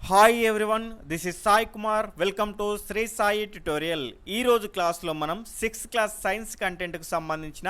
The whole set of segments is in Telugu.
Hi everyone, this is Sai Kumar. Welcome to Sri Sai tutorial. ఈరోజు క్లాస్లో మనం 6th క్లాస్ సైన్స్ కంటెంట్కి సంబంధించిన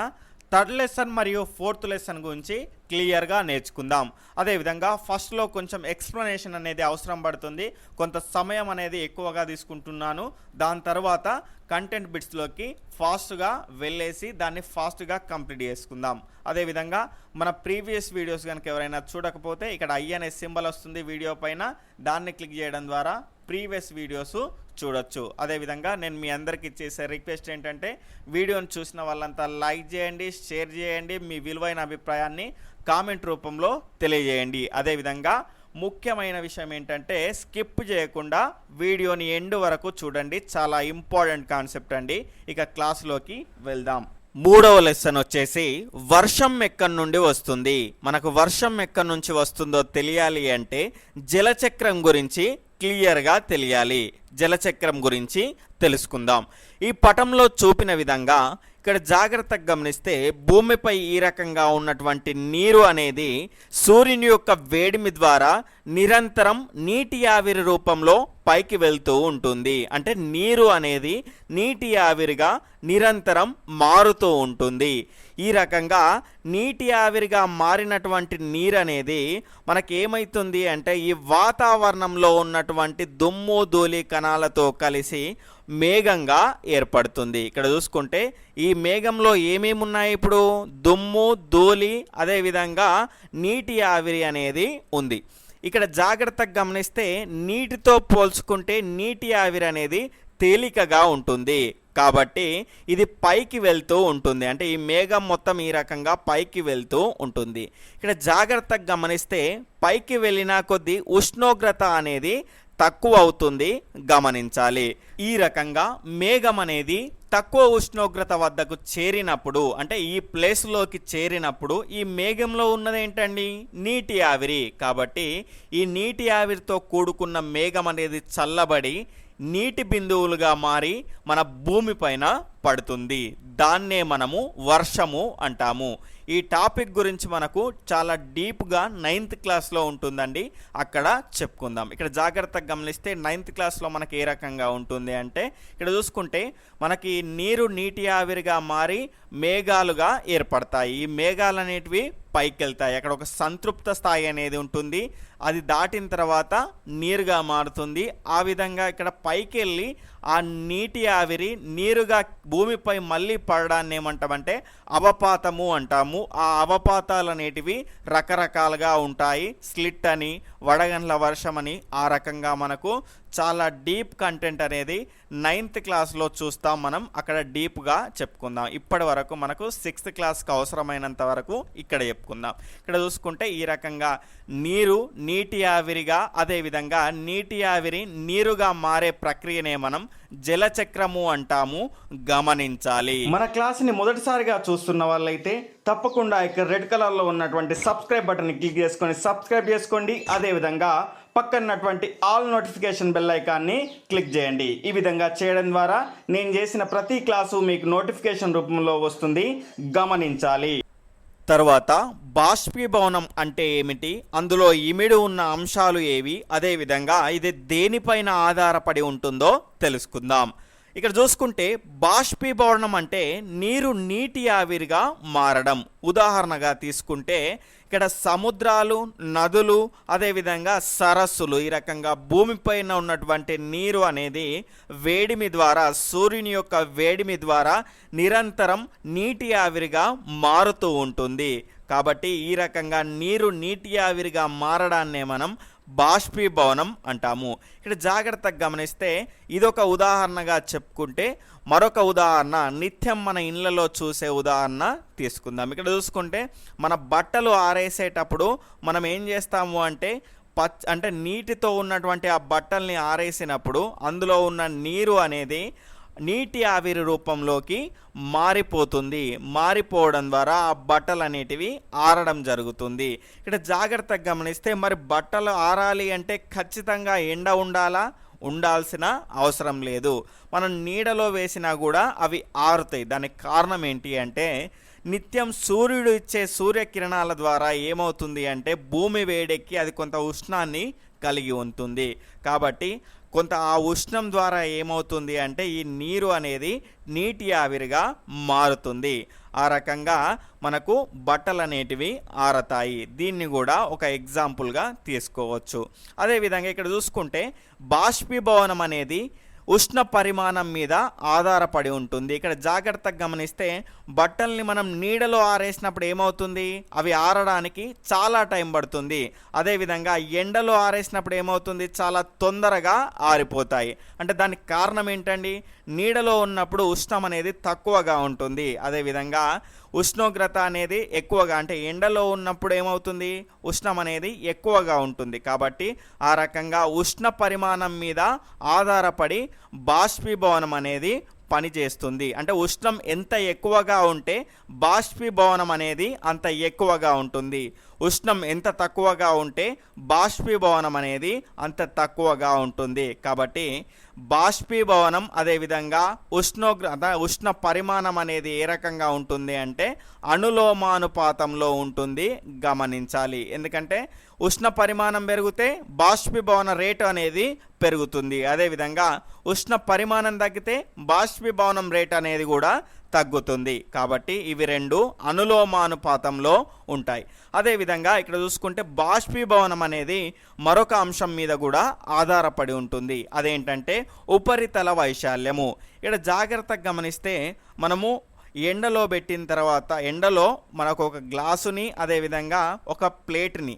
థర్డ్ లెసన్ మరియు ఫోర్త్ లెసన్ గురించి క్లియర్గా నేర్చుకుందాం. అదేవిధంగా ఫస్ట్లో కొంచెం ఎక్స్ప్లెనేషన్ అనేది అవసరం పడుతుంది, కొంత సమయం అనేది ఎక్కువగా తీసుకుంటున్నాను. దాని తర్వాత కంటెంట్ బిట్స్లోకి ఫాస్ట్గా వెళ్ళేసి దాన్ని ఫాస్ట్గా కంప్లీట్ చేసుకుందాం. అదేవిధంగా మన ప్రీవియస్ వీడియోస్ కనుక ఎవరైనా చూడకపోతే ఇక్కడ ఐ అనే సింబల్ వస్తుంది వీడియో పైన, దాన్ని క్లిక్ చేయడం ద్వారా ప్రీవియస్ వీడియోస్ చూడొచ్చు. అదేవిధంగా నేను మీ అందరికీ చేసే రిక్వెస్ట్ ఏంటంటే వీడియోని చూసిన వాళ్ళంతా లైక్ చేయండి, షేర్ చేయండి, మీ విలువైన అభిప్రాయాన్ని కామెంట్ రూపంలో తెలియజేయండి. అదేవిధంగా ముఖ్యమైన విషయం ఏంటంటే స్కిప్ చేయకుండా వీడియోని ఎండ్ వరకు చూడండి, చాలా ఇంపార్టెంట్ కాన్సెప్ట్ అండి. ఇక క్లాస్లోకి వెళ్దాం. మూడవ లెసన్ వచ్చేసి వర్షం ఎక్కడి నుండి వస్తుంది. మనకు వర్షం ఎక్కడి నుంచి వస్తుందో తెలియాలి అంటే జలచక్రం గురించి క్లియర్గా తెలియాలి. జలచక్రం గురించి తెలుసుకుందాం. ఈ పటంలో చూపిన విధంగా ఇక్కడ జాగ్రత్తగా గమనిస్తే భూమిపై ఈ రకంగా ఉన్నటువంటి నీరు అనేది సూర్యుని యొక్క వేడిమి ద్వారా నిరంతరం నీటి ఆవిరి రూపంలో పైకి వెళ్తూ ఉంటుంది. అంటే నీరు అనేది నీటి ఆవిరిగా నిరంతరం మారుతూ ఉంటుంది. ఈ రకంగా నీటి ఆవిరిగా మారినటువంటి నీరు అనేది మనకేమవుతుంది అంటే ఈ వాతావరణంలో ఉన్నటువంటి దుమ్ము ధూళి కణాలతో కలిసి మేఘంగా ఏర్పడుతుంది. ఇక్కడ చూసుకుంటే ఈ మేఘంలో ఏమేమి ఉన్నాయి? ఇప్పుడు దుమ్ము ధూళి అదేవిధంగా నీటి ఆవిరి అనేది ఉంది. ఇక్కడ జాగ్రత్తగా గమనిస్తే నీటితో పోల్చుకుంటే నీటి ఆవిరి అనేది తేలికగా ఉంటుంది కాబట్టి ఇది పైకి వెళ్తూ ఉంటుంది. అంటే ఈ మేఘం మొత్తం ఈ రకంగా పైకి వెళ్తూ ఉంటుంది. ఇక్కడ జాగ్రత్తగా గమనిస్తే పైకి వెళ్ళిన కొద్దీ ఉష్ణోగ్రత అనేది తక్కువ అవుతుంది, గమనించాలి. ఈ రకంగా మేఘం అనేది తక్కువ ఉష్ణోగ్రత వద్దకు చేరినప్పుడు అంటే ఈ ప్లేస్లోకి చేరినప్పుడు ఈ మేఘంలో ఉన్నది ఏంటండి? నీటి ఆవిరి. కాబట్టి ఈ నీటి ఆవిరితో కూడుకున్న మేఘం అనేది చల్లబడి నీటి బిందువులుగా మారి మన భూమిపైన పడుతుంది. దాన్నే మనము వర్షము అంటాము. ఈ టాపిక్ గురించి మనకు చాలా డీప్గా 9th క్లాస్లో ఉంటుందండి, అక్కడ చెప్పుకుందాం. ఇక్కడ జాగ్రత్తగా గమనిస్తే 9th క్లాస్లో మనకి ఏ రకంగా ఉంటుంది అంటే ఇక్కడ చూసుకుంటే మనకి నీరు నీటి ఆవిరిగా మారి మేఘాలుగా ఏర్పడతాయి. ఈ మేఘాలు అనేటివి పైకి వెళ్తాయి. అక్కడ ఒక సంతృప్త స్థాయి అనేది ఉంటుంది, అది దాటిన తర్వాత నీరుగా మారుతుంది. ఆ విధంగా ఇక్కడ పైకి వెళ్ళి ఆ నీటి ఆవిరి నీరుగా భూమిపై మళ్ళీ పడడాన్ని ఏమంటామంటే అవపాతము అంటాము. ఆ అవపాతాలు అనేటివి రకరకాలుగా ఉంటాయి. స్లిట్ అని, వడగండ్ల వర్షం అని, ఆ రకంగా మనకు చాలా డీప్ కంటెంట్ అనేది 9th క్లాస్లో చూస్తాం. మనం అక్కడ డీప్గా చెప్పుకుందాం. ఇప్పటి వరకు మనకు 6th క్లాస్కి అవసరమైనంత వరకు ఇక్కడ చెప్పుకుందాం. ఇక్కడ చూసుకుంటే ఈ రకంగా నీరు నీటి ఆవిరిగా అదేవిధంగా నీటి ఆవిరి నీరుగా మారే ప్రక్రియనే మనం జలచక్రము అంటాము, గమనించాలి. మన క్లాస్ని మొదటిసారిగా చూస్తున్న వాళ్ళైతే తప్పకుండా ఇక్కడ రెడ్ కలర్లో ఉన్నటువంటి సబ్స్క్రైబ్ బటన్ని క్లిక్ చేసుకొని సబ్స్క్రైబ్ చేసుకోండి. అదేవిధంగా పక్కనటువంటి ఆల్ నోటిఫికేషన్ బెల్ ఐకాన్ని క్లిక్ చేయండి. ఈ విధంగా చేయడం ద్వారా నేను చేసిన ప్రతి క్లాసు మీకు నోటిఫికేషన్ రూపంలో వస్తుంది, గమనించాలి. తర్వాత బాష్పీభవనం అంటే ఏమిటి, అందులో ఇమిడి ఉన్న అంశాలు ఏవి, అదేవిధంగా ఇది దేనిపైన ఆధారపడి ఉంటుందో తెలుసుకుందాం. ఇక్కడ చూసుకుంటే బాష్పీభవనం అంటే నీరు నీటి ఆవిరిగా మారడం. ఉదాహరణగా తీసుకుంటే ఇక్కడ సముద్రాలు, నదులు, అదేవిధంగా సరస్సులు ఈ రకంగా భూమిపైన ఉన్నటువంటి నీరు అనేది వేడిమి ద్వారా సూర్యుని యొక్క వేడిమి ద్వారా నిరంతరం నీటి ఆవిరిగా మారుతూ ఉంటుంది. కాబట్టి ఈ రకంగా నీరు నీటి ఆవిరిగా మారడాన్నే మనం బాష్పీభవనం అంటాము. ఇక్కడ జాగ్రత్తగా గమనిస్తే ఇదొక ఉదాహరణగా చెప్పుకుంటే మరొక ఉదాహరణ నిత్యం మన ఇళ్ళలో చూసే ఉదాహరణ తీసుకుందాం. ఇక్కడ చూసుకుంటే మన బట్టలు ఆరేసేటప్పుడు మనం ఏం చేస్తాము అంటే అంటే నీటితో ఉన్నటువంటి ఆ బట్టల్ని ఆరేసినప్పుడు అందులో ఉన్న నీరు అనేది నీటి ఆవిరి రూపంలోకి మారిపోతుంది. మారిపోవడం ద్వారా ఆ బట్టలు అనేటివి ఆరడం జరుగుతుంది. ఇక్కడ జాగ్రత్తగా గమనిస్తే మరి బట్టలు ఆరాలి అంటే ఖచ్చితంగా ఎండ ఉండాలా? ఉండాల్సిన అవసరం లేదు. మనం నీడలో వేసినా కూడా అవి ఆరుతాయి. దానికి కారణం ఏంటి అంటే నిత్యం సూర్యుడు ఇచ్చే సూర్యకిరణాల ద్వారా ఏమవుతుంది అంటే భూమి వేడెక్కి అది కొంత ఉష్ణాన్ని కలిగి ఉంటుంది. కాబట్టి కొంత ఆ ఉష్ణం ద్వారా ఏమవుతుంది అంటే ఈ నీరు అనేది నీటి ఆవిరిగా మారుతుంది. ఆ రకంగా మనకు బట్టలు అనేటివి ఆరతాయి. దీన్ని కూడా ఒక ఎగ్జాంపుల్గా తీసుకోవచ్చు. అదేవిధంగా ఇక్కడ చూసుకుంటే బాష్పీభవనం అనేది ఉష్ణ పరిమాణం మీద ఆధారపడి ఉంటుంది. ఇక్కడ జాగ్రత్తగా గమనిస్తే బట్టల్ని మనం నీడలో ఆరేసినప్పుడు ఏమవుతుంది, అవి ఆరడానికి చాలా టైం పడుతుంది. అదేవిధంగా ఎండలో ఆరేసినప్పుడు ఏమవుతుంది, చాలా తొందరగా ఆరిపోతాయి. అంటే దానికి కారణం ఏంటండి, నీడలో ఉన్నప్పుడు ఉష్ణం అనేది తక్కువగా ఉంటుంది. అదేవిధంగా ఉష్ణోగ్రత అనేది ఎక్కువగా, అంటే ఎండలో ఉన్నప్పుడు ఏమవుతుంది, ఉష్ణం అనేది ఎక్కువగా ఉంటుంది. కాబట్టి ఆ రకంగా ఉష్ణ పరిమాణం మీద ఆధారపడి బాష్పీభవనం అనేది పనిచేస్తుంది. అంటే ఉష్ణం ఎంత ఎక్కువగా ఉంటే బాష్పీభవనం అనేది అంత ఎక్కువగా ఉంటుంది. ఉష్ణం ఎంత తక్కువగా ఉంటే బాష్పీభవనం అనేది అంత తక్కువగా ఉంటుంది. కాబట్టి బాష్పీభవనం అదేవిధంగా ఉష్ణ పరిమాణం అనేది ఏ రకంగా ఉంటుంది అంటే అనులోమానుపాతంలో ఉంటుంది, గమనించాలి. ఎందుకంటే ఉష్ణ పరిమాణం పెరిగితే బాష్పీభవన రేటు అనేది పెరుగుతుంది. అదేవిధంగా ఉష్ణ పరిమాణం తగ్గితే బాష్పీభవనం రేట్ అనేది కూడా తగ్గుతుంది. కాబట్టి ఇవి రెండు అనులోమానుపాతంలో ఉంటాయి. అదేవిధంగా ఇక్కడ చూసుకుంటే బాష్పీభవనం అనేది మరొక అంశం మీద కూడా ఆధారపడి ఉంటుంది. అదేంటంటే ఉపరితల వైశాల్యము. ఇక్కడ జాగ్రత్తగా గమనిస్తే మనము ఎండలో పెట్టిన తర్వాత ఎండలో మనకు ఒక గ్లాసుని అదేవిధంగా ఒక ప్లేట్ని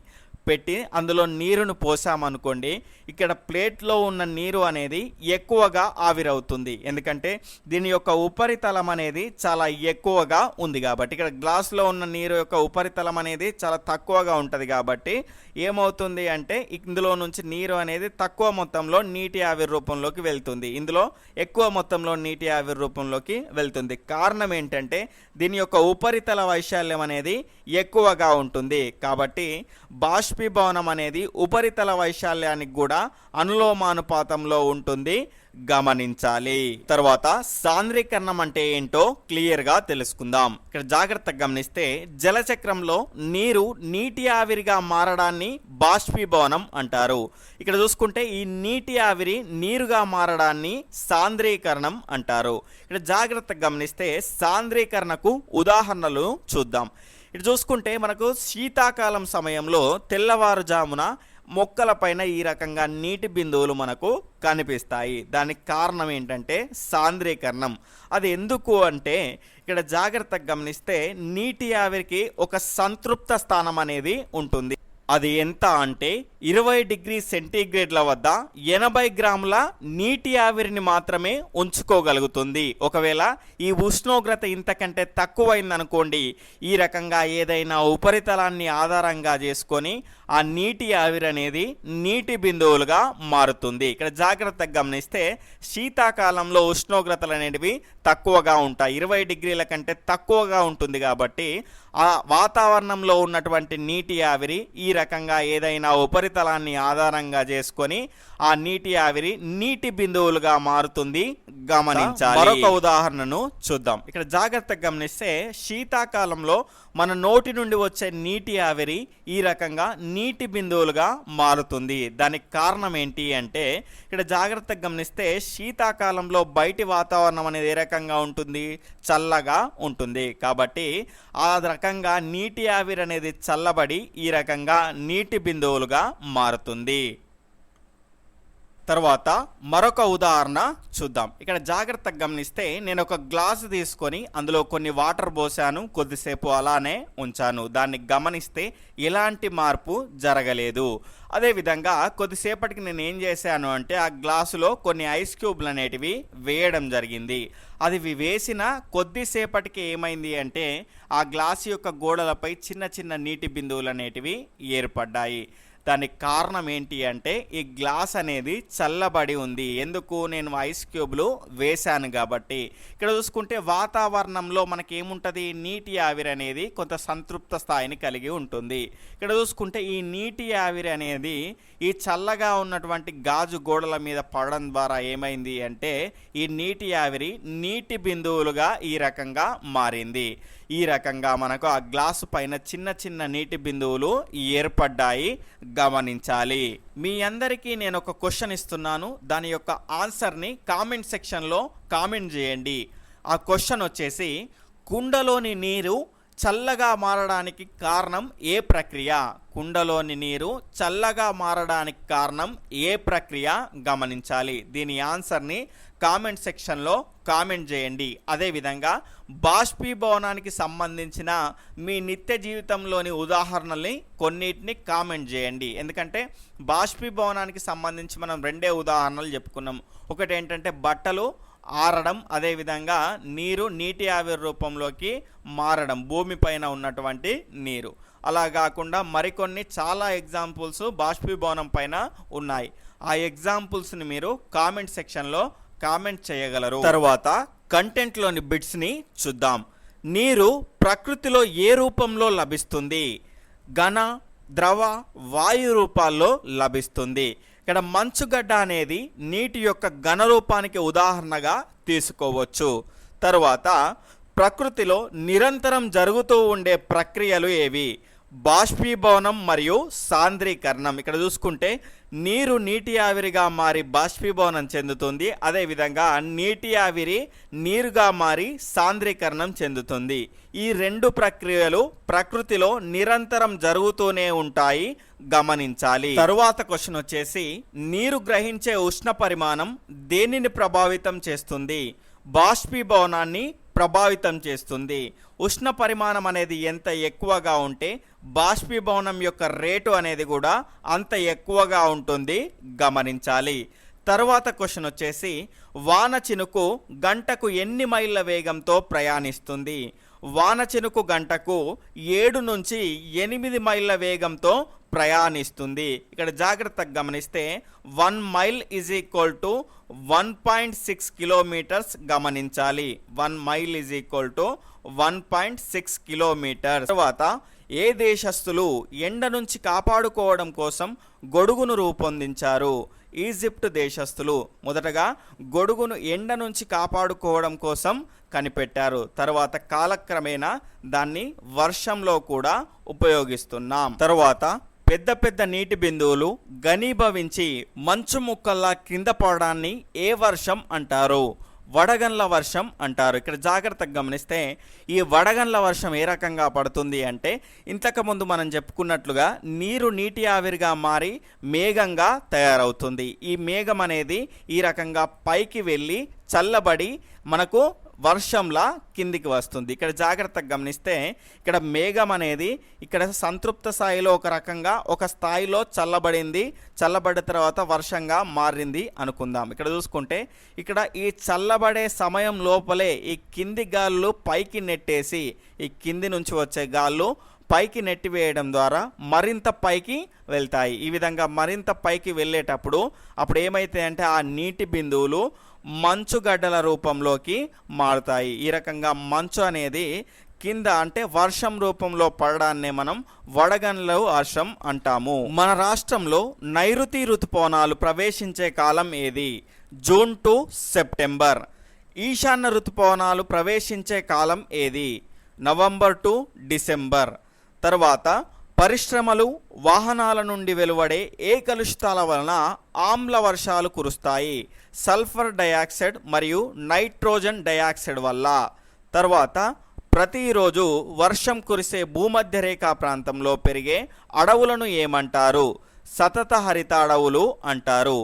పెట్టి అందులో నీరును పోసామనుకోండి, ఇక్కడ ప్లేట్లో ఉన్న నీరు అనేది ఎక్కువగా ఆవిరవుతుంది. ఎందుకంటే దీని యొక్క ఉపరితలం అనేది చాలా ఎక్కువగా ఉంది కాబట్టి, ఇక్కడ గ్లాసులో ఉన్న నీరు యొక్క ఉపరితలం అనేది చాలా తక్కువగా ఉంటుంది. కాబట్టి ఏమవుతుంది అంటే ఇందులో నుంచి నీరు అనేది తక్కువ మొత్తంలో నీటి ఆవిరి రూపంలోకి వెళ్తుంది, ఇందులో ఎక్కువ మొత్తంలో నీటి ఆవిరి రూపంలోకి వెళ్తుంది. కారణం ఏంటంటే దీని యొక్క ఉపరితల వైశాల్యం అనేది ఎక్కువగా ఉంటుంది. కాబట్టి బాష్పీభవనం అనేది ఉపరితల వైశాల్యానికి కూడా అనులోమానుపాతంలో ఉంటుంది, గమనించాలి. తర్వాత సాంద్రీకరణం అంటే ఏంటో క్లియర్గా తెలుసుకుందాం. ఇక్కడ జాగ్రత్తగా గమనిస్తే జలచక్రంలో నీరు నీటి ఆవిరిగా మారడాన్ని బాష్పీభవనం అంటారు. ఇక్కడ చూసుకుంటే ఈ నీటి ఆవిరి నీరుగా మారడాన్ని సాంద్రీకరణం అంటారు. ఇక్కడ జాగ్రత్తగా గమనిస్తే సాంద్రీకరణకు ఉదాహరణలు చూద్దాం. ఇటు చూసుకుంటే మనకు శీతాకాలం సమయంలో తెల్లవారుజామున మొక్కలపైన ఈ రకంగా నీటి బిందువులు మనకు కనిపిస్తాయి. దానికి కారణం ఏంటంటే సాంద్రీకరణం. అది ఎందుకు అంటే ఇక్కడ జాగ్రత్తగా గమనిస్తే నీటి ఆవిరికి ఒక సంతృప్త స్థానం అనేది ఉంటుంది. అది ఎంత అంటే 20 డిగ్రీ సెంటీగ్రేడ్ల వద్ద 80 గ్రాముల నీటి ఆవిరిని మాత్రమే ఉంచుకోగలుగుతుంది. ఒకవేళ ఈ ఉష్ణోగ్రత ఇంతకంటే తక్కువైందనుకోండి, ఈ రకంగా ఏదైనా ఉపరితలాన్ని ఆధారంగా చేసుకొని ఆ నీటి ఆవిరి అనేది నీటి బిందువులుగా మారుతుంది. ఇక్కడ జాగ్రత్తగా గమనిస్తే శీతాకాలంలో ఉష్ణోగ్రతలు అనేటివి తక్కువగా ఉంటాయి, 20 డిగ్రీల కంటే తక్కువగా ఉంటుంది. కాబట్టి ఆ వాతావరణంలో ఉన్నటువంటి నీటి ఆవిరి ఈ రకంగా ఏదైనా ఉపరితలాన్ని ఆధారంగా చేసుకొని ఆ నీటి ఆవిరి నీటి బిందువులుగా మారుతుంది, గమనించాలి. మరొక ఉదాహరణను చూద్దాం. ఇక్కడ జాగ్రత్తగా గమనిస్తే శీతాకాలంలో మన నోటి నుండి వచ్చే నీటి ఆవిరి ఈ రకంగా నీటి బిందువులుగా మారుతుంది. దానికి కారణం ఏంటి అంటే ఇక్కడ జాగ్రత్తగా గమనిస్తే శీతాకాలంలో బయటి వాతావరణం అనేది ఏ రకంగా ఉంటుంది, చల్లగా ఉంటుంది. కాబట్టి ఆ రకంగా నీటి ఆవిరి అనేది చల్లబడి ఈ రకంగా నీటి బిందువులుగా మారుతుంది. తర్వాత మరొక ఉదాహరణ చూద్దాం. ఇక్కడ జాగ్రత్తగా గమనిస్తే నేను ఒక గ్లాసు తీసుకొని అందులో కొన్ని వాటర్ పోసాను, కొద్దిసేపు అలానే ఉంచాను. దాన్ని గమనిస్తే ఎలాంటి మార్పు జరగలేదు. అదేవిధంగా కొద్దిసేపటికి నేను ఏం చేశాను అంటే ఆ గ్లాసులో కొన్ని ఐస్ క్యూబ్లు అనేటివి వేయడం జరిగింది. అది వేసిన కొద్దిసేపటికి ఏమైంది అంటే ఆ గ్లాసు యొక్క గోడలపై చిన్న చిన్న నీటి బిందువులు అనేటివి ఏర్పడ్డాయి. దానికి కారణం ఏంటి అంటే ఈ గ్లాస్ అనేది చల్లబడి ఉంది. ఎందుకు, నేను ఐస్ క్యూబ్లు వేశాను కాబట్టి. ఇక్కడ చూసుకుంటే వాతావరణంలో మనకి ఏముంటుంది, నీటి ఆవిరి అనేది కొంత సంతృప్త స్థాయిని కలిగి ఉంటుంది. ఇక్కడ చూసుకుంటే ఈ నీటి ఆవిరి అనేది ఈ చల్లగా ఉన్నటువంటి గాజు గోడల మీద పడడం ద్వారా ఏమైంది అంటే ఈ నీటి ఆవిరి నీటి బిందువులుగా ఈ రకంగా మారింది. ఈ రకంగా మనకు ఆ గ్లాసు పైన చిన్న చిన్న నీటి బిందువులు ఏర్పడ్డాయి, గమనించాలి. మీ అందరికీ నేను ఒక క్వశ్చన్ ఇస్తున్నాను, దాని యొక్క ఆన్సర్ని కామెంట్ సెక్షన్లో కామెంట్ చేయండి. ఆ క్వశ్చన్ వచ్చేసి, కుండలోని నీరు చల్లగా మారడానికి కారణం ఏ ప్రక్రియ? కుండలోని నీరు చల్లగా మారడానికి కారణం ఏ ప్రక్రియ? గమనించాలి. దీని ఆన్సర్ని కామెంట్ సెక్షన్లో కామెంట్ చేయండి. అదేవిధంగా బాష్పీభవనానికి సంబంధించిన మీ నిత్య జీవితంలోని ఉదాహరణల్ని కొన్నిటిని కామెంట్ చేయండి. ఎందుకంటే బాష్పీభవనానికి సంబంధించి మనం రెండే ఉదాహరణలు చెప్పుకున్నాం. ఒకటి ఏంటంటే బట్టలు ఆరడం, అదేవిధంగా నీటి ఆవిరి రూపంలోకి మారడం, భూమిపైన ఉన్నటువంటి నీరు. అలా కాకుండా మరికొన్ని చాలా ఎగ్జాంపుల్స్ బాష్పీభవనం పైన ఉన్నాయి. ఆ ఎగ్జాంపుల్స్ని మీరు కామెంట్ సెక్షన్లో కామెంట్ చేయగలరు. తర్వాత కంటెంట్లోని బిట్స్ని చూద్దాం. నీరు ప్రకృతిలో ఏ రూపంలో లభిస్తుంది? ఘన, ద్రవ, వాయు రూపాల్లో లభిస్తుంది. ఇక్కడ మంచుగడ్డ అనేది నీటి యొక్క ఘన రూపానికి ఉదాహరణగా తీసుకోవచ్చు. తరువాత ప్రకృతిలో నిరంతరం జరుగుతూ ఉండే ప్రక్రియలు ఏవి? బాష్పీభవనం మరియు సాంద్రీకరణం. ఇక్కడ చూసుకుంటే నీటి ఆవిరిగా మారి బాష్పీభవనం చెందుతుంది, అదేవిధంగా నీటి ఆవిరి నీరుగా మారి సాంద్రీకరణం చెందుతుంది. ఈ రెండు ప్రక్రియలు ప్రకృతిలో నిరంతరం జరుగుతూనే ఉంటాయి, గమనించాలి. తరువాత క్వశ్చన్ వచ్చేసి, నీరు గ్రహించే ఉష్ణ పరిమాణం దేనిని ప్రభావితం చేస్తుంది? బాష్పీభవనాన్ని ప్రభావితం చేస్తుంది. ఉష్ణ పరిమాణం అనేది ఎంత ఎక్కువగా ఉంటే బాష్పీభవనం యొక్క రేటు అనేది కూడా అంత ఎక్కువగా ఉంటుంది, గమనించాలి. తర్వాత క్వశ్చన్ వచ్చేసి, వాన చినుకు గంటకు ఎన్ని మైళ్ళ వేగంతో ప్రయాణిస్తుంది? వాన చినుకు గంటకు 7 నుంచి 8 మైళ్ళ వేగంతో ప్రయాణిస్తుంది. ఇక్కడ జాగ్రత్తగా గమనిస్తే 1 mile is equal to 1.6 kilometres, గమనించాలి. 1 mile is equal to 1.6 kilometres. తర్వాత ఏ దేశస్థులు ఎండ నుంచి కాపాడుకోవడం కోసం గొడుగును రూపొందించారు? ఈజిప్ట్ దేశస్థులు మొదటగా గొడుగును ఎండ నుంచి కాపాడుకోవడం కోసం కనిపెట్టారు. తర్వాత కాలక్రమేణా దాన్ని వర్షంలో కూడా ఉపయోగిస్తున్నాం. తర్వాత పెద్ద పెద్ద నీటి బిందువులు ఘనీభవించి మంచు ముక్కల్లా కింద పడడాన్ని ఏ వర్షం అంటారు? వడగండ్ల వర్షం అంటారు. ఇక్కడ జాగ్రత్తగా గమనిస్తే ఈ వడగండ్ల వర్షం ఏ రకంగా పడుతుంది అంటే, ఇంతకుముందు మనం చెప్పుకున్నట్లుగా నీటి ఆవిరిగా మారి మేఘంగా తయారవుతుంది. ఈ మేఘం అనేది ఈ రకంగా పైకి వెళ్ళి చల్లబడి మనకు వర్షంలా కిందికి వస్తుంది. ఇక్కడ జాగ్రత్తగా గమనిస్తే ఇక్కడ మేఘం అనేది ఇక్కడ సంతృప్త స్థాయిలో ఒక రకంగా ఒక స్థాయిలో చల్లబడిన తర్వాత వర్షంగా మారింది అనుకుందాం. ఇక్కడ చూసుకుంటే ఇక్కడ ఈ చల్లబడే సమయం లోపలే ఈ కింది గాళ్ళు పైకి నెట్టేసి ఈ కింది నుంచి వచ్చే గాళ్ళు పైకి నెట్టివేయడం ద్వారా మరింత పైకి వెళ్తాయి. ఈ విధంగా మరింత పైకి వెళ్ళేటప్పుడు అప్పుడు ఏమైతే అంటే ఆ నీటి బిందువులు మంచుగడ్డల రూపంలోకి మారుతాయి. ఈ రకంగా మంచు అనేది కింద అంటే వర్షం రూపంలో పడడాన్నే మనం వడగండ్ల వర్షం అంటాము. మన రాష్ట్రంలో నైరుతి ఋతుపవనాలు ప్రవేశించే కాలం ఏది? June to September. ఈశాన్య ఋతుపవనాలు ప్రవేశించే కాలం ఏది? November to December. తర్వాత పరిశ్రమలు, వాహనాల నుండి వెలువడే ఏ కలుషితాల వలన ఆమ్ల వర్షాలు కురుస్తాయి? సల్ఫర్ డయాక్సైడ్ మరియు నైట్రోజన్ డయాక్సైడ్ వల్ల. తర్వాత ప్రతిరోజు వర్షం కురిసే భూమధ్య రేఖా ప్రాంతంలో పెరిగే అడవులను ఏమంటారు? సతత హరిత అడవులు అంటారు.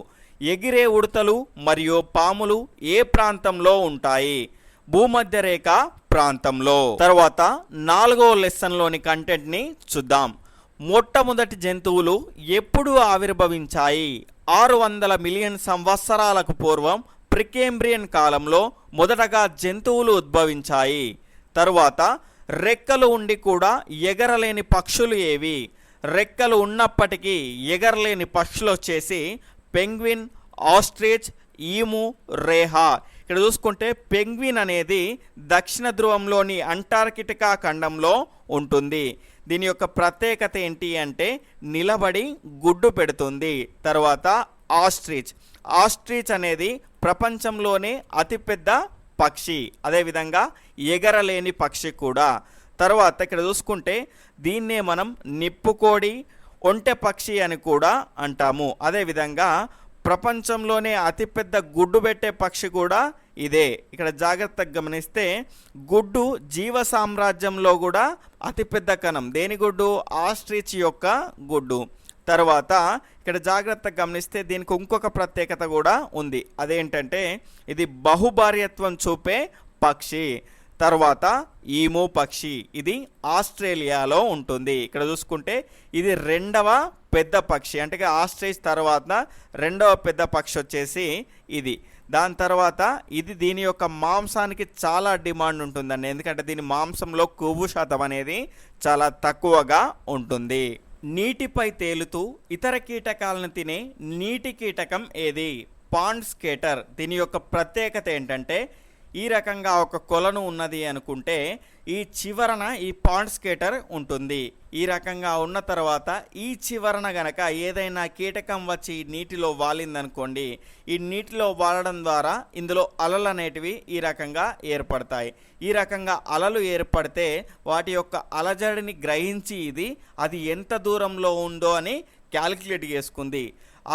ఎగిరే ఉడతలు మరియు పాములు ఏ ప్రాంతంలో ఉంటాయి? భూమధ్య రేఖ ప్రాంతంలో. తర్వాత 4వ లెసన్లోని కంటెంట్ని చూద్దాం. మొట్టమొదటి జంతువులు ఎప్పుడు ఆవిర్భవించాయి? 600 మిలియన్ సంవత్సరాలకు పూర్వం ప్రికేంబ్రియన్ కాలంలో మొదటగా జంతువులు ఉద్భవించాయి. తరువాత రెక్కలు ఉండి కూడా ఎగరలేని పక్షులు ఏవి? రెక్కలు ఉన్నప్పటికీ ఎగరలేని పక్షులు వచ్చేసి పెంగ్విన్, ఆస్ట్రిచ్, ఈము, రేహా. ఇక్కడ చూసుకుంటే పెంగ్విన్ అనేది దక్షిణ ధ్రువంలోని అంటార్కిటికా ఖండంలో ఉంటుంది. దీని యొక్క ప్రత్యేకత ఏంటి అంటే నిలబడి గుడ్డు పెడుతుంది. తర్వాత ఆస్ట్రిచ్ అనేది ప్రపంచంలోనే అతిపెద్ద పక్షి, అదేవిధంగా ఎగరలేని పక్షి కూడా. తర్వాత ఇక్కడ చూసుకుంటే దీన్నే మనం నిప్పుకోడి, ఒంటె పక్షి అని కూడా అంటాము. అదేవిధంగా ప్రపంచంలోనే అతిపెద్ద గుడ్డు పెట్టే పక్షి కూడా ఇదే. ఇక్కడ జాగ్రత్తగా గమనిస్తే గుడ్డు జీవ సామ్రాజ్యంలో కూడా అతిపెద్ద కణం. దేని గుడ్డు? ఆస్ట్రిచ్ యొక్క గుడ్డు. తర్వాత ఇక్కడ జాగ్రత్తగా గమనిస్తే దీనికి ఇంకొక ప్రత్యేకత కూడా ఉంది. అదేంటంటే ఇది బహుభార్యత్వం చూపే పక్షి. తర్వాత ఈము పక్షి, ఇది ఆస్ట్రేలియాలో ఉంటుంది. ఇక్కడ చూసుకుంటే ఇది రెండవ పెద్ద పక్షి, అంటే ఆస్ట్రేలియా తర్వాత రెండవ పెద్ద పక్షి వచ్చేసి ఇది. దాని తర్వాత ఇది దీని యొక్క మాంసానికి చాలా డిమాండ్ ఉంటుందండి, ఎందుకంటే దీని మాంసంలో కొవ్వు శాతం అనేది చాలా తక్కువగా ఉంటుంది. నీటిపై తేలుతూ ఇతర కీటకాలను తినే నీటి కీటకం ఏది? Pond skater. దీని యొక్క ప్రత్యేకత ఏంటంటే ఈ రకంగా ఒక కొలను ఉన్నది అనుకుంటే ఈ చివరన ఈ పాండ్ స్కేటర్ ఉంటుంది. ఈ రకంగా ఉన్న తర్వాత ఈ చివరన గనక ఏదైనా కీటకం వచ్చి నీటిలో వాలిందనుకోండి, ఈ నీటిలో వాలడం ద్వారా ఇందులో అలలు అనేటివి ఈ రకంగా ఏర్పడతాయి. ఈ రకంగా అలలు ఏర్పడితే వాటి యొక్క అలజడిని గ్రహించి అది ఎంత దూరంలో ఉందో అని క్యాలిక్యులేట్ చేసుకుంది.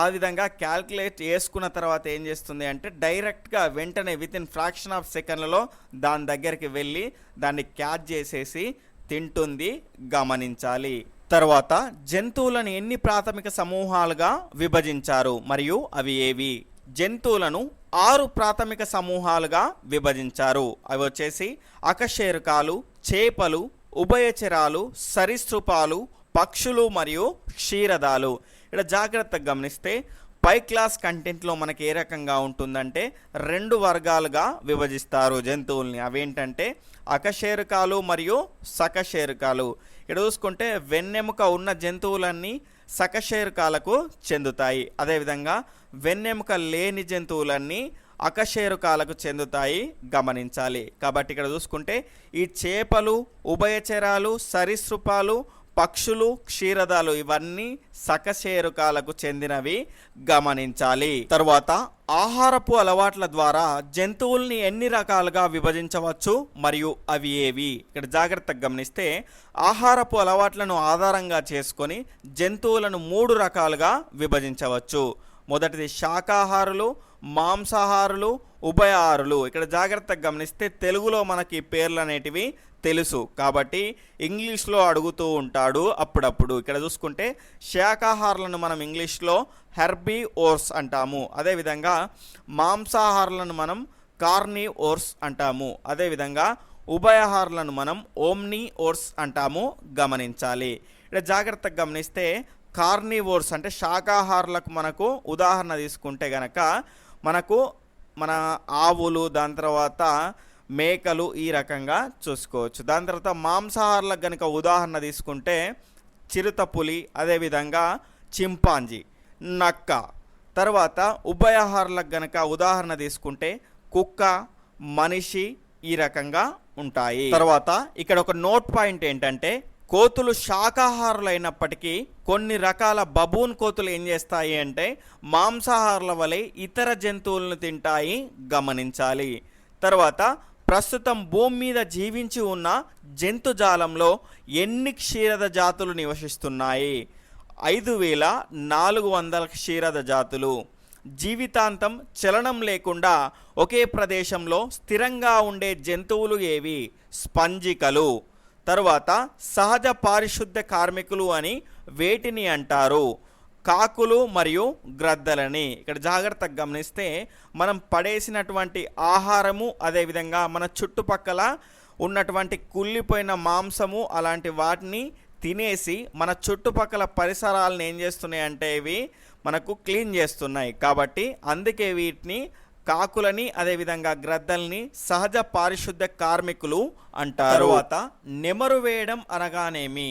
ఆ విధంగా క్యాల్కులేట్ చేసుకున్న తర్వాత ఏం చేస్తుంది అంటే డైరెక్ట్గా వెంటనే వితిన్ ఫ్రాక్షన్ ఆఫ్ సెకండ్లలో దాని దగ్గరికి వెళ్ళి దాన్ని క్యాచ్ చేసేసి తింటుంది, గమనించాలి. తర్వాత జంతువులను ఎన్ని ప్రాథమిక సమూహాలుగా విభజించారు మరియు అవి ఏవి? జంతువులను 6 ప్రాథమిక సమూహాలుగా విభజించారు. అవి వచ్చేసి అకశేరుకాలు, చేపలు, ఉభయచరాలు, సరీసృపాలు, పక్షులు మరియు క్షీరదాలు. ఇక్కడ జాగ్రత్తగా గమనిస్తే పై క్లాస్ కంటెంట్లో మనకి ఏ రకంగా ఉంటుందంటే 2 వర్గాలుగా విభజిస్తారు జంతువుల్ని. అవేంటంటే అకశేరుకాలు మరియు సకశేరుకాలు. ఇక్కడ చూసుకుంటే వెన్నెముక ఉన్న జంతువులన్నీ సకశేరుకాలకు చెందుతాయి. అదేవిధంగా వెన్నెముక లేని జంతువులన్నీ అకశేరుకాలకు చెందుతాయి, గమనించాలి. కాబట్టి ఇక్కడ చూసుకుంటే ఈ చేపలు, ఉభయచరాలు, సరీసృపాలు, పక్షులు, క్షీరదాలు ఇవన్నీ సకశేరుకాలకు చెందినవి, గమనించాలి. తర్వాత ఆహారపు అలవాట్ల ద్వారా జంతువుల్ని ఎన్ని రకాలుగా విభజించవచ్చు మరియు అవి ఏవి? ఇక్కడ జాగ్రత్తగా గమనిస్తే ఆహారపు అలవాట్లను ఆధారంగా చేసుకొని జంతువులను 3 రకాలుగా విభజించవచ్చు. మొదటిది శాకాహారులు, మాంసాహారులు, ఉభయహారులు. ఇక్కడ జాగ్రత్తగా గమనిస్తే తెలుగులో మనకి పేర్లు అనేటివి తెలుసు కాబట్టి ఇంగ్లీష్లో అడుగుతూ ఉంటాడు అప్పుడప్పుడు. ఇక్కడ చూసుకుంటే శాకాహారులను మనం ఇంగ్లీష్లో హెర్బీ ఓర్స్ అంటాము. అదేవిధంగా మాంసాహారులను మనం కార్నీ ఓర్స్ అంటాము. అదేవిధంగా ఉభయహారులను మనం ఓమ్ని ఓర్స్ అంటాము, గమనించాలి. ఇక్కడ జాగ్రత్తగా గమనిస్తే కార్నివోర్స్ అంటే శాకాహారులకు మనకు ఉదాహరణ తీసుకుంటే గనక మనకు మన ఆవులు, దాని తర్వాత మేకలు ఈ రకంగా చూసుకోవచ్చు. దాని తర్వాత మాంసాహారులకు కనుక ఉదాహరణ తీసుకుంటే చిరుతపులి, అదేవిధంగా చింపాంజీ, నక్క. తర్వాత ఉభయహారులకు కనుక ఉదాహరణ తీసుకుంటే కుక్క, మనిషి ఈ రకంగా ఉంటాయి. తర్వాత ఇక్కడ ఒక నోట్ పాయింట్ ఏంటంటే కోతులు శాకాహారులైనప్పటికీ కొన్ని రకాల బబూన్ కోతులు ఏం చేస్తాయి అంటే మాంసాహారుల వలె ఇతర జంతువులను తింటాయి, గమనించాలి. తర్వాత ప్రస్తుతం భూమి మీద జీవించి ఉన్న జంతుజాలంలో ఎన్ని క్షీరద జాతులు నివసిస్తున్నాయి? 5400 క్షీరద జాతులు. జీవితాంతం చలనం లేకుండా ఒకే ప్రదేశంలో స్థిరంగా ఉండే జంతువులు ఏవి? స్పంజికలు. తర్వాత సహజ పారిశుద్ధ్య కార్మికులు అని వేటిని అంటారు? కాకులు మరియు గ్రద్దలని. ఇక్కడ జాగ్రత్తగా గమనిస్తే మనం పడేసినటువంటి ఆహారము, అదేవిధంగా మన చుట్టుపక్కల ఉన్నటువంటి కుళ్ళిపోయిన మాంసము అలాంటి వాటిని తినేసి మన చుట్టుపక్కల పరిసరాలను ఏం చేస్తున్నాయి అంటే ఇవి మనకు క్లీన్ చేస్తున్నాయి. కాబట్టి అందుకే వీటిని కాకులని, అదేవిధంగా గ్రద్దల్ని సహజ పారిశుద్ధ్య కార్మికులు అంటారు. తర్వాత నెమరు వేయడం అనగానేమి?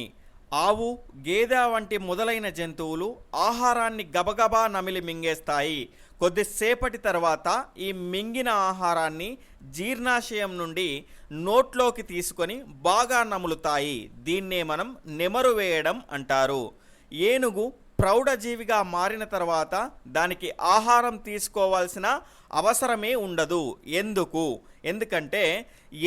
ఆవు, గేదె వంటి మొదలైన జంతువులు ఆహారాన్ని గబగబా నమిలి మింగేస్తాయి. కొద్దిసేపటి తర్వాత ఈ మింగిన ఆహారాన్ని జీర్ణాశయం నుండి నోట్లోకి తీసుకొని బాగా నములుతాయి. దీన్నే మనం నెమరు వేయడం అంటారు. ఏనుగు ప్రౌఢజీవిగా మారిన తర్వాత దానికి ఆహారం తీసుకోవాల్సిన అవసరమే ఉండదు. ఎందుకంటే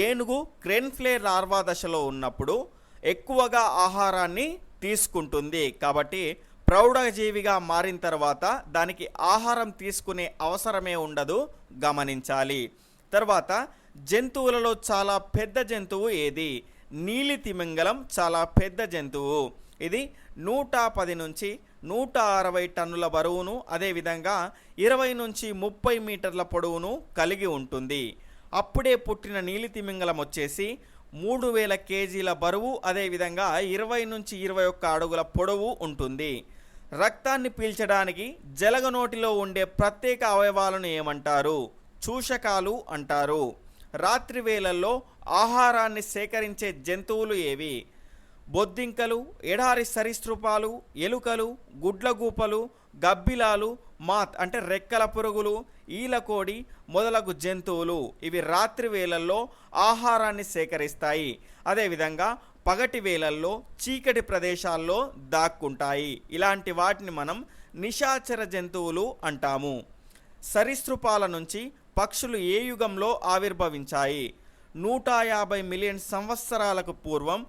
ఏనుగు క్రెన్ఫ్లే లార్వా దశలో ఉన్నప్పుడు ఎక్కువగా ఆహారాన్ని తీసుకుంటుంది. కాబట్టి ప్రౌఢజీవిగా మారిన తర్వాత దానికి ఆహారం తీసుకునే అవసరమే ఉండదు, గమనించాలి. తర్వాత జంతువులలో చాలా పెద్ద జంతువు ఏది? నీలి తిమింగలం చాలా పెద్ద జంతువు. ఇది 110 నుంచి 160 టన్నుల బరువును, అదేవిధంగా 20 నుంచి 30 మీటర్ల పొడవును కలిగి ఉంటుంది. అప్పుడే పుట్టిన నీలి తిమింగలం వచ్చేసి 3000 కేజీల బరువు, అదేవిధంగా 20 నుంచి 21 అడుగుల పొడవు ఉంటుంది. రక్తాన్ని పీల్చడానికి జలగనోటిలో ఉండే ప్రత్యేక అవయవాలను ఏమంటారు? చూషకాలు అంటారు. రాత్రి వేళల్లో ఆహారాన్ని సేకరించే జంతువులు ఏవి? బొద్దింకలు, ఎడారి సరీసృపాలు, ఎలుకలు, గుడ్లగూపలు, గబ్బిలాలు, మాత్ అంటే రెక్కల పురుగులు, ఈలకోడి మొదలగు జంతువులు. ఇవి రాత్రి వేళల్లో ఆహారాన్ని సేకరిస్తాయి. అదేవిధంగా పగటి వేళల్లో చీకటి ప్రదేశాల్లో దాక్కుంటాయి. ఇలాంటి వాటిని మనం నిశాచర జంతువులు అంటాము. సరీసృపాల నుంచి పక్షులు ఏ యుగంలో ఆవిర్భవించాయి? 150 మిలియన్ సంవత్సరాలకు పూర్వం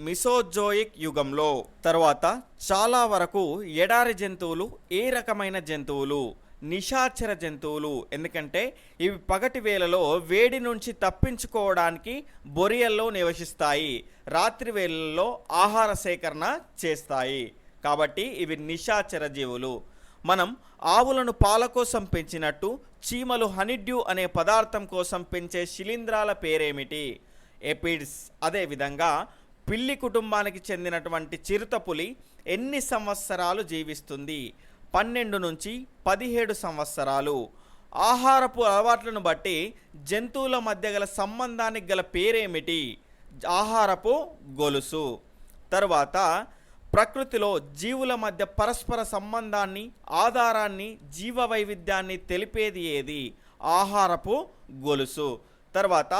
మిసోజోయిక్ యుగంలో. తర్వాత చాలా వరకు ఎడారి జంతువులు ఏ రకమైన జంతువులు? నిశాచర జంతువులు. ఎందుకంటే ఇవి పగటి వేళలో వేడి నుంచి తప్పించుకోవడానికి బొరియల్లో నివసిస్తాయి, రాత్రి వేళల్లో ఆహార సేకరణ చేస్తాయి. కాబట్టి ఇవి నిశాచర జీవులు. మనం ఆవులను పాల కోసం పెంచినట్టు చీమలు హనీడ్యూ అనే పదార్థం కోసం పెంచే శిలీంధ్రాల పేరేమిటి? ఎపిడ్స్. అదేవిధంగా పిల్లి కుటుంబానికి చెందినటువంటి చిరుతపులి ఎన్ని సంవత్సరాలు జీవిస్తుంది? 12 నుంచి 17 సంవత్సరాలు. ఆహారపు అలవాట్లను బట్టి జంతువుల మధ్య గల సంబంధానికి గల పేరేమిటి? ఆహారపు గొలుసు. తర్వాత ప్రకృతిలో జీవుల మధ్య పరస్పర సంబంధాన్ని, ఆధారాన్ని, జీవ వైవిధ్యాన్ని తెలిపేది ఏది? ఆహారపు గొలుసు. తర్వాత